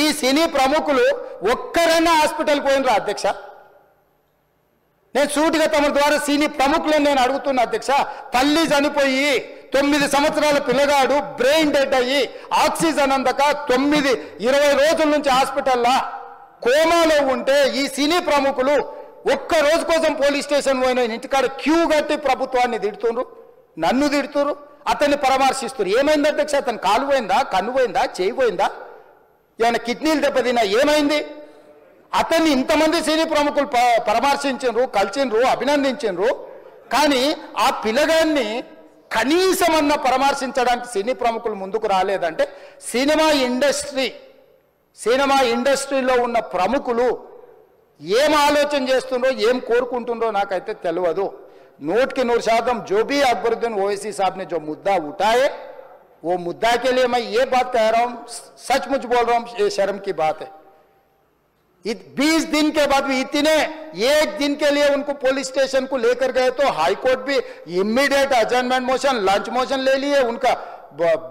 ఈ సినీ ప్రముఖులు ఒక్కరైనా హాస్పిటల్ పోయినరా అధ్యక్ష? నేను సూటిగా తమ ద్వారా సినీ ప్రముఖులను నేను అడుగుతున్నా అధ్యక్ష. తల్లి చనిపోయి 9 సంవత్సరాల పిల్లగాడు బ్రెయిన్ డెడ్ అయ్యి ఆక్సిజన్ అందక 20 రోజుల నుంచి హాస్పిటల్లో కోమాలో ఉంటే ఈ సినీ ప్రముఖులు ఒక్క రోజు కోసం పోలీస్ స్టేషన్ పోయిన ఇంటికాడ క్యూ కట్టి ప్రభుత్వాన్ని తిడుతున్నారు, నన్ను తిడుతున్నారు, అతన్ని పరామర్శిస్తున్నారు. ఏమైంది అధ్యక్ష? అతను కాలు పోయిందా, కన్ను పోయిందా, చేయి పోయిందా, ఏమైనా కిడ్నీలు దెబ్బతిన్నా, ఏమైంది? అతన్ని ఇంతమంది సినీ ప్రముఖులు పరామర్శించారు, కలిసిండ్రు, అభినందించారు. కానీ ఆ పిల్లగాన్ని కనీసమన్న పరామర్శించడానికి సినీ ప్రముఖులు ముందుకు రాలేదంటే సినిమా ఇండస్ట్రీలో ఉన్న ప్రముఖులు ఏం ఆలోచన చేస్తుండ్రో, ఏం కోరుకుంటుండ్రో నాకైతే తెలియదు. 100% जो भी अकबरुद्दीन ओवैसी साहब ने जो मुद्दा उठाए वो मुद्दा के लिए मैं ये बात कह रहा हूँ, सचमुच बोल रहा हूँ, ये शर्म की बात है। 20 दिन के बाद भी एक दिन के लिए उनको पुलिस स्टेशन को लेकर गए तो हाईकोर्ट भी इमीडिएट अजर्नमेंट मोशन, लंच मोशन ले लिए, उनका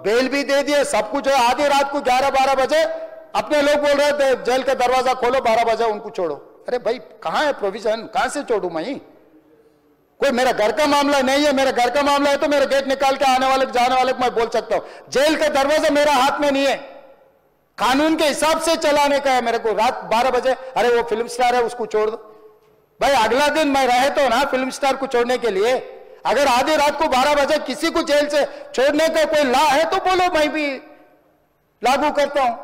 बेल भी दे दिए, सब कुछ है। आधी रात को 11-12 बजे अपने लोग बोल रहे थे जेल का दरवाजा खोलो, 12 बजे उनको छोड़ो। अरे भाई कहाँ है प्रोविजन? कहाँ से छोड़ू मैं? कोई मेरा घर का मामला नहीं है। मेरा घर का मामला है तो मेरा गेट निकाल के आने वाले जाने वाले को मैं बोल सकता हूं। जेल का दरवाजा मेरा हाथ में नहीं है, कानून के हिसाब से चलाने का है मेरे को। रात 12 बजे अरे वो फिल्म स्टार है उसको छोड़ दो। भाई अगला दिन मैं रहे तो ना फिल्म स्टार को छोड़ने के लिए। अगर आधी रात को 12 बजे किसी को जेल से छोड़ने का कोई लॉ है तो बोलो, मैं भी लागू करता हूं।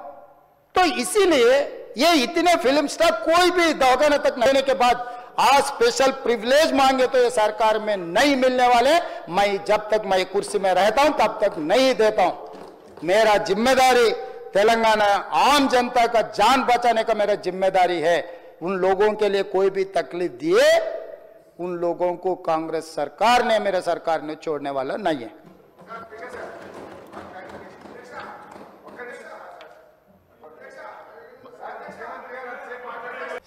तो इसीलिए ये इतने फिल्म स्टार कोई भी दवाखाने तक लेने के बाद आज स्पेशल प्रिविलेज मांगे तो ये सरकार में नहीं मिलने वाले। मैं जब तक मैं कुर्सी में रहता हूं तब तक नहीं देता हूं। मेरा जिम्मेदारी तेलंगाना आम जनता का जान बचाने का मेरा जिम्मेदारी है। उन लोगों के लिए कोई भी तकलीफ दिए उन लोगों को कांग्रेस सरकार ने, मेरे सरकार ने छोड़ने वाला नहीं है।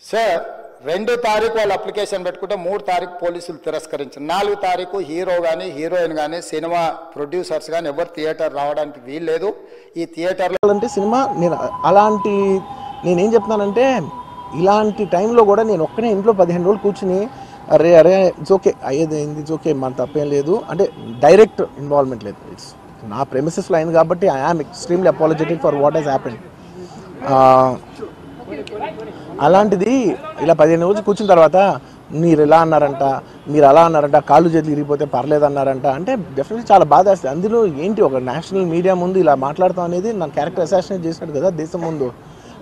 సార్ 2 తారీఖు వాళ్ళు అప్లికేషన్ పెట్టుకుంటే 3 తారీఖు పోలీసులు తిరస్కరించారు. 4 తారీఖు హీరో కానీ హీరోయిన్ కానీ సినిమా ప్రొడ్యూసర్స్ కానీ ఎవరు థియేటర్ రావడానికి వీలు లేదు. ఈ థియేటర్లో అంటే సినిమా నేనేం చెప్తున్నానంటే ఇలాంటి టైంలో కూడా నేను ఒక్కనే ఇంట్లో 15 రోజులు కూర్చుని అరే ఇట్స్ ఓకే అయ్యేది అయింది, ఇట్స్ ఓకే, మన తప్పేం లేదు అంటే డైరెక్ట్ ఇన్వాల్వ్మెంట్ లేదు. ఇట్స్ నా ప్రెమిసెస్లో అయింది కాబట్టి I am extremely apologetic for what has happened. అలాంటిది ఇలా 15 రోజులు కూర్చున్న తర్వాత మీరు ఇలా అన్నారంట, మీరు అలా అన్నారంట, కాళ్ళు చేతులు ఇరిగిపోతే పర్లేదు అన్నారంట అంటే డెఫినెట్లీ చాలా బాధ వేస్తుంది. అందులో ఏంటి ఒక నేషనల్ మీడియా ముందు ఇలా మాట్లాడతాం అనేది నా క్యారెక్టర్ అసాసినేట్ చేసినట్టు కదా దేశం ముందు.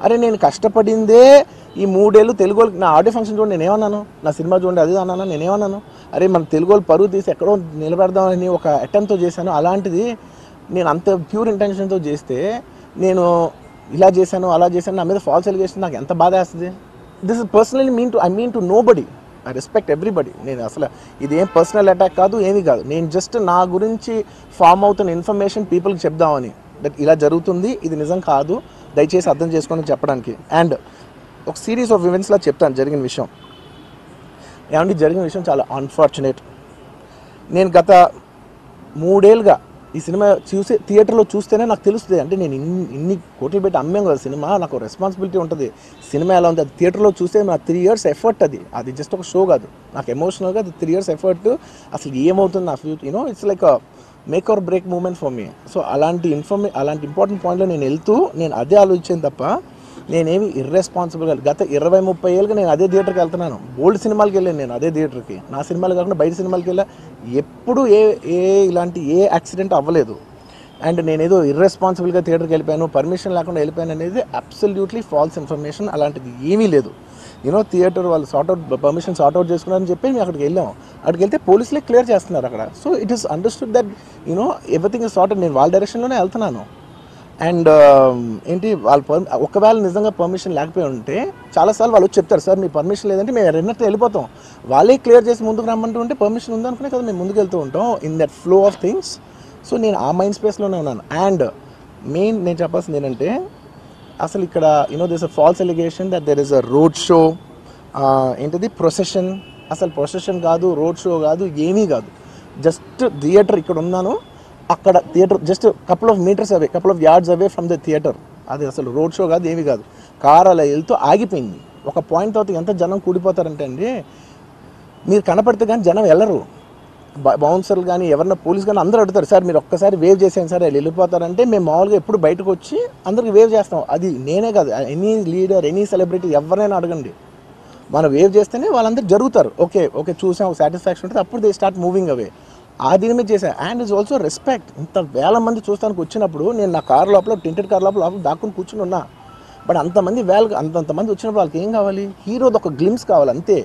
అరే నేను కష్టపడిందే ఈ 3 ఏళ్ళు తెలుగు నా ఆడియో ఫంక్షన్ చూడండి, నేనేమన్నాను, నా సినిమా చూడండి అది అన్నాను, నేనేమన్నాను, అరే మన తెలుగు పరువు తీసి ఎక్కడో నిలబెడదామని ఒక అటెంప్ట్తో చేశాను. అలాంటిది నేను అంత ప్యూర్ ఇంటెన్షన్తో చేస్తే నేను ఇలా చేశాను అలా చేశాను, నా మీద ఫాల్స్ ఎలిగేషన్ నాకు ఎంత బాధ వేస్తుంది. This is personally I mean to nobody, I respect everybody. నేను అసలు ఇది ఏం పర్సనల్ అటాక్ కాదు, ఏమీ కాదు. నేను జస్ట్ నా గురించి ఫామ్ అవుతున్న ఇన్ఫర్మేషన్ పీపుల్కి చెప్దామని, దట్ ఇలా జరుగుతుంది, ఇది నిజం కాదు, దయచేసి అర్థం చేసుకోండి చెప్పడానికి. అండ్ ఒక సిరీస్ ఆఫ్ ఈవెంట్స్లా చెప్తాను జరిగిన విషయం. ఏమంటే జరిగిన విషయం చాలా అన్ఫార్చునేట్. నేను గత 3 ఏళ్ళుగా ఈ సినిమా థియేటర్లో చూస్తేనే నాకు తెలుస్తుంది. అంటే నేను ఇన్ని కోట్లు పెట్టి అమ్మాం కదా సినిమా, నాకు రెస్పాన్సిబిలిటీ ఉంటుంది. సినిమా ఎలా ఉంది అది థియేటర్లో చూస్తే నా 3 years ఎఫర్ట్, అది జస్ట్ ఒక షో కాదు, నాకు ఎమోషనల్గా అది 3 years ఎఫర్ట్. అసలు ఏమవుతుంది నా future, it's like make or break moment for me. So అలాంటి ఇంపార్టెంట్ పాయింట్లో నేను వెళ్తూ నేను అదే ఆలోచించాను తప్ప నేనేమి ఇర్రెస్పాన్సిబుల్గా గత 20-30 ఏళ్ళుగా నేను అదే థియేటర్కి వెళ్తున్నాను. ఓల్డ్ సినిమాలకి వెళ్ళాను నేను అదే థియేటర్కి, నా సినిమాలు కాకుండా బయట సినిమాలకి వెళ్ళా. ఎప్పుడు ఇలాంటి యాక్సిడెంట్ అవ్వలేదు. అండ్ నేనేదో ఇర్రెస్పాన్సిబుల్గా థియేటర్కి వెళ్ళిపోయాను, పర్మిషన్ లేకుండా వెళ్ళిపోయాను అనేది అబ్సల్యూట్లీ ఫాల్స్ ఇన్ఫర్మేషన్. అలాంటిది ఏమీ లేదు. థియేటర్ వాళ్ళు పర్మిషన్ సార్ట్అవుట్ చేసుకున్నారని చెప్పి మేము అక్కడికి వెళ్ళాము. అక్కడికి వెళ్తే పోలీసులే క్లియర్ చేస్తున్నారు అక్కడ. So it is understood that everything is sorted. నేను వాళ్ళ డైరెక్షన్లోనే వెళ్తున్నాను. అండ్ ఏంటి వాళ్ళు ఒకవేళ నిజంగా పర్మిషన్ లేకపోయి ఉంటే చాలాసార్లు వాళ్ళు చెప్తారు, సార్ మీ పర్మిషన్ లేదంటే మేము రెండట్టు వెళ్ళిపోతాం. వాళ్ళే క్లియర్ చేసి ముందుకు రమ్మంటూ ఉంటే పర్మిషన్ ఉందనుకునే కదా మేము ముందుకు వెళ్తూ ఉంటాం in that flow of things. So నేను ఆ మైండ్ స్పేస్లోనే ఉన్నాను. అండ్ మెయిన్ నేను చెప్పాల్సింది ఏంటంటే అసలు ఇక్కడ this a false allegation that there is a road show, ఏంటిది ప్రొసెషన్. అసలు ప్రొసెషన్ కాదు, రోడ్ షో కాదు, ఏమీ కాదు. జస్ట్ థియేటర్ ఇక్కడ ఉన్నాను, అక్కడ theatre just couple of yards away from the theater. అది అసలు రోడ్ షో కాదు, ఏమి కాదు. కారు అలా వెళ్తూ ఆగిపోయింది. ఒక పాయింట్ తర్వాత ఎంత జనం కూడిపోతారంటే అండి, మీరు కనపడితే కానీ జనం వెళ్ళరు. బౌన్సర్లు కానీ ఎవరన్నా పోలీస్ కానీ అందరూ అడుగుతారు, సార్ మీరు ఒక్కసారి వేవ్ చేసాను సార్ వాళ్ళు వెళ్ళిపోతారంటే మేము మామూలుగా ఎప్పుడు బయటకు వచ్చి అందరికి వేవ్ చేస్తాం. అది నేనే కాదు, ఎనీ లీడర్ ఎనీ సెలబ్రిటీ ఎవరైనా అడగండి, మనం వేవ్ చేస్తేనే వాళ్ళందరూ జరుగుతారు. ఓకే ఓకే చూసాం, ఒక సాటిస్ఫాక్షన్ ఉంటుంది, అప్పుడు దే స్టార్ట్ మూవింగ్ అవే. ఆ దీని మీద చేశాను. And is also respect. ఇంత వేల మంది చూస్తానికి వచ్చినప్పుడు నేను నా కారు లోపల టెంటెడ్ కార్ లోపల దాక్కుని కూర్చుని ఉన్నా. బట్ అంతమంది అంతమంది వచ్చినప్పుడు వాళ్ళకి ఏం కావాలి? హీరోది ఒక గ్లిమ్స్ కావాలి అంతే.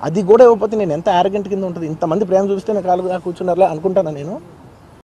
అది కూడా ఇవ్వకపోతే నేను ఎంత యారగెంట్ కింద ఉంటుంది. ఇంతమంది ప్రేమ చూపిస్తే నేను కాలు కూర్చున్నారులే అనుకుంటాను నేను.